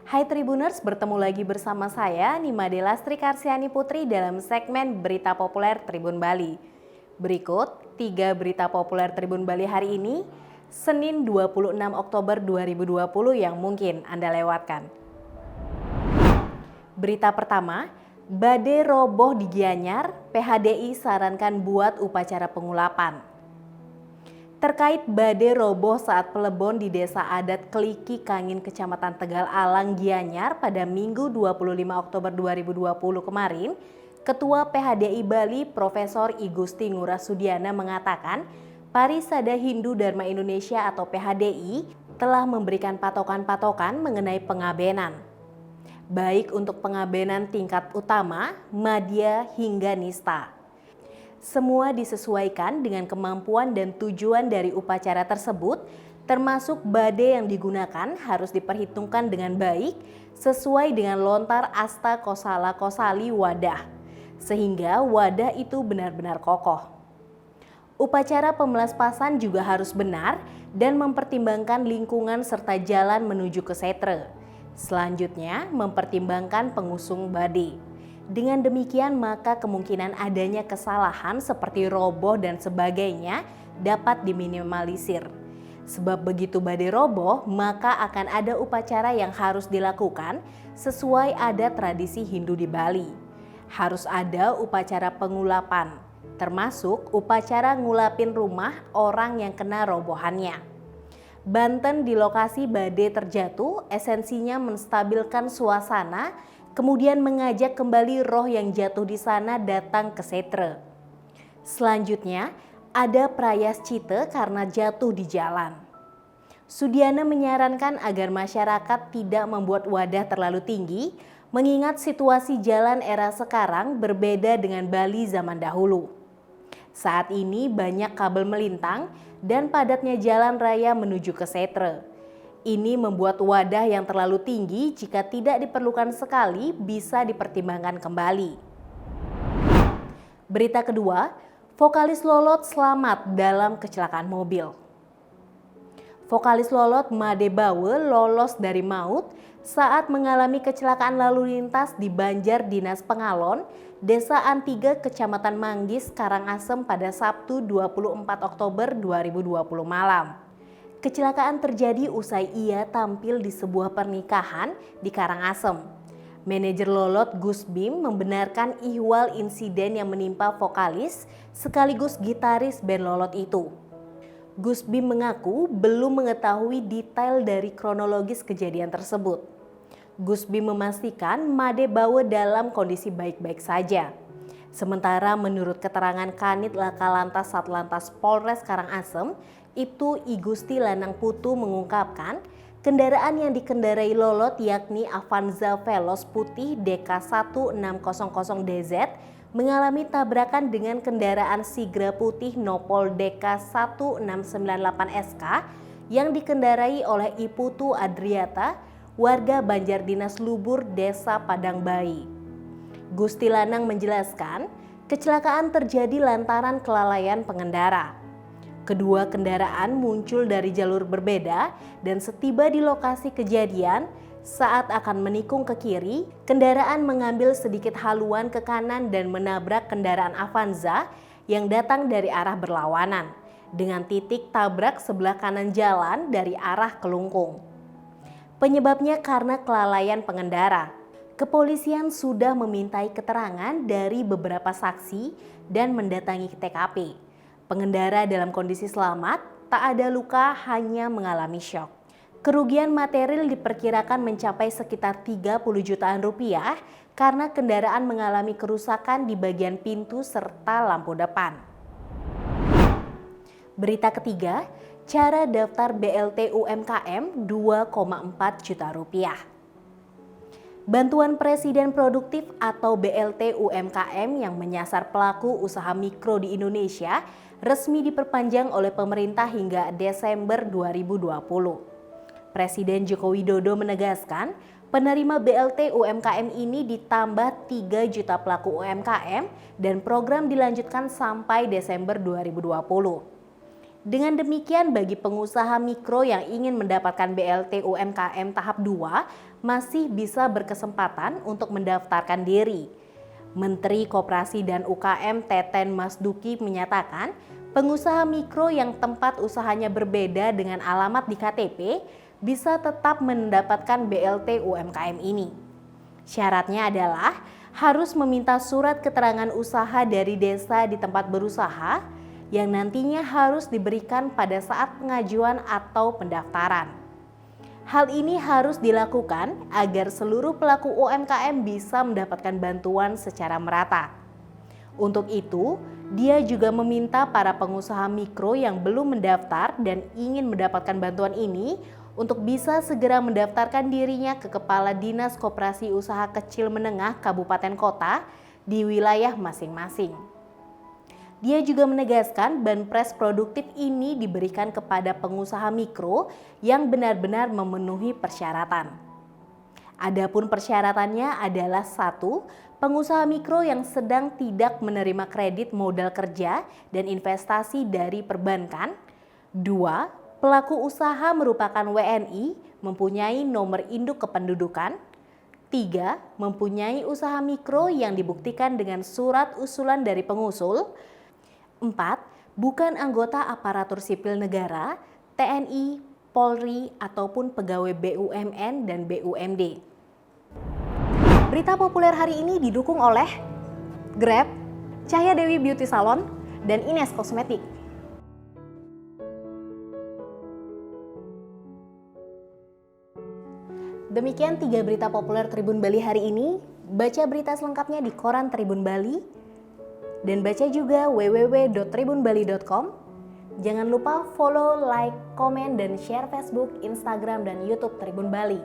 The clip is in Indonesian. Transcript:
Hai Tribuners, bertemu lagi bersama saya Nima Delastri Karsiani Putri dalam segmen Berita Populer Tribun Bali. Berikut 3 berita populer Tribun Bali hari ini, Senin 26 Oktober 2020 yang mungkin Anda lewatkan. Berita pertama, badai roboh di Gianyar, PHDI sarankan buat upacara pengulapan. Terkait badai roboh saat pelebon di Desa Adat Kliki Kangin Kecamatan Tegal Alang Gianyar pada Minggu 25 Oktober 2020 kemarin, Ketua PHDI Bali Profesor I Gusti Ngurah Sudiana mengatakan Parisada Hindu Dharma Indonesia atau PHDI telah memberikan patokan-patokan mengenai pengabenan. Baik untuk pengabenan tingkat utama, madya hingga nista. Semua disesuaikan dengan kemampuan dan tujuan dari upacara tersebut, termasuk badai yang digunakan harus diperhitungkan dengan baik sesuai dengan lontar asta kosala kosali wadah, sehingga wadah itu benar-benar kokoh. Upacara pemelaspasan juga harus benar dan mempertimbangkan lingkungan serta jalan menuju ke setre. Selanjutnya, mempertimbangkan pengusung badai. Dengan demikian maka kemungkinan adanya kesalahan seperti roboh dan sebagainya dapat diminimalisir. Sebab begitu badai roboh maka akan ada upacara yang harus dilakukan sesuai adat tradisi Hindu di Bali. Harus ada upacara pengulapan, termasuk upacara ngulapin rumah orang yang kena robohannya. Banten di lokasi badai terjatuh esensinya menstabilkan suasana, kemudian mengajak kembali roh yang jatuh di sana datang ke setre. Selanjutnya, ada prayaschita karena jatuh di jalan. Sudiana menyarankan agar masyarakat tidak membuat wadah terlalu tinggi, mengingat situasi jalan era sekarang berbeda dengan Bali zaman dahulu. Saat ini banyak kabel melintang dan padatnya jalan raya menuju ke setre. Ini membuat wadah yang terlalu tinggi jika tidak diperlukan sekali bisa dipertimbangkan kembali. Berita kedua, vokalis Lolot selamat dalam kecelakaan mobil. Vokalis Lolot Made Bawe lolos dari maut saat mengalami kecelakaan lalu lintas di Banjar Dinas Pengalon, Desa Antiga, Kecamatan Manggis, Karangasem pada Sabtu 24 Oktober 2020 malam. Kecelakaan terjadi usai ia tampil di sebuah pernikahan di Karangasem. Manajer Lolot Gus Bim membenarkan ihwal insiden yang menimpa vokalis sekaligus gitaris band Lolot itu. Gus Bim mengaku belum mengetahui detail dari kronologis kejadian tersebut. Gus Bim memastikan Made Bawe dalam kondisi baik-baik saja. Sementara menurut keterangan Kanit Laka Lantas Satlantas Polres Karangasem, Ibtu I Gusti Lanang Putu mengungkapkan kendaraan yang dikendarai Lolot yakni Avanza Veloz putih DK1600DZ mengalami tabrakan dengan kendaraan Sigra putih Nopol DK1698SK yang dikendarai oleh Iputu Adriata, warga Banjar Dinas Lubur, Desa Padangbayi. Gusti Lanang menjelaskan, kecelakaan terjadi lantaran kelalaian pengendara. Kedua kendaraan muncul dari jalur berbeda dan setiba di lokasi kejadian, saat akan menikung ke kiri, kendaraan mengambil sedikit haluan ke kanan dan menabrak kendaraan Avanza yang datang dari arah berlawanan, dengan titik tabrak sebelah kanan jalan dari arah Kelungkung. Penyebabnya karena kelalaian pengendara. Kepolisian sudah memintai keterangan dari beberapa saksi dan mendatangi TKP. Pengendara dalam kondisi selamat, tak ada luka, hanya mengalami syok. Kerugian material diperkirakan mencapai sekitar 30 jutaan rupiah karena kendaraan mengalami kerusakan di bagian pintu serta lampu depan. Berita ketiga, cara daftar BLT UMKM 2,4 juta rupiah. Bantuan Presiden Produktif atau BLT UMKM yang menyasar pelaku usaha mikro di Indonesia resmi diperpanjang oleh pemerintah hingga Desember 2020. Presiden Joko Widodo menegaskan, penerima BLT UMKM ini ditambah 3 juta pelaku UMKM dan program dilanjutkan sampai Desember 2020. Dengan demikian, bagi pengusaha mikro yang ingin mendapatkan BLT UMKM tahap 2 masih bisa berkesempatan untuk mendaftarkan diri. Menteri Koperasi dan UKM Teten Mas Duki menyatakan, pengusaha mikro yang tempat usahanya berbeda dengan alamat di KTP bisa tetap mendapatkan BLT UMKM ini. Syaratnya adalah harus meminta surat keterangan usaha dari desa di tempat berusaha yang nantinya harus diberikan pada saat pengajuan atau pendaftaran. Hal ini harus dilakukan agar seluruh pelaku UMKM bisa mendapatkan bantuan secara merata. Untuk itu, dia juga meminta para pengusaha mikro yang belum mendaftar dan ingin mendapatkan bantuan ini untuk bisa segera mendaftarkan dirinya ke Kepala Dinas Koperasi Usaha Kecil Menengah Kabupaten Kota di wilayah masing-masing. Dia juga menegaskan banpres produktif ini diberikan kepada pengusaha mikro yang benar-benar memenuhi persyaratan. Adapun persyaratannya adalah 1. Pengusaha mikro yang sedang tidak menerima kredit modal kerja dan investasi dari perbankan. 2. Pelaku usaha merupakan WNI, mempunyai nomor induk kependudukan. 3. Mempunyai usaha mikro yang dibuktikan dengan surat usulan dari pengusul. 4. Bukan anggota aparatur sipil negara, TNI, Polri, ataupun pegawai BUMN dan BUMD. Berita populer hari ini didukung oleh Grab, Cahya Dewi Beauty Salon, dan Ines Kosmetik. Demikian 3 berita populer Tribun Bali hari ini. Baca berita selengkapnya di koran Tribun Bali. Dan baca juga www.tribunbali.com. Jangan lupa follow, like, komen, dan share Facebook, Instagram, dan YouTube Tribun Bali.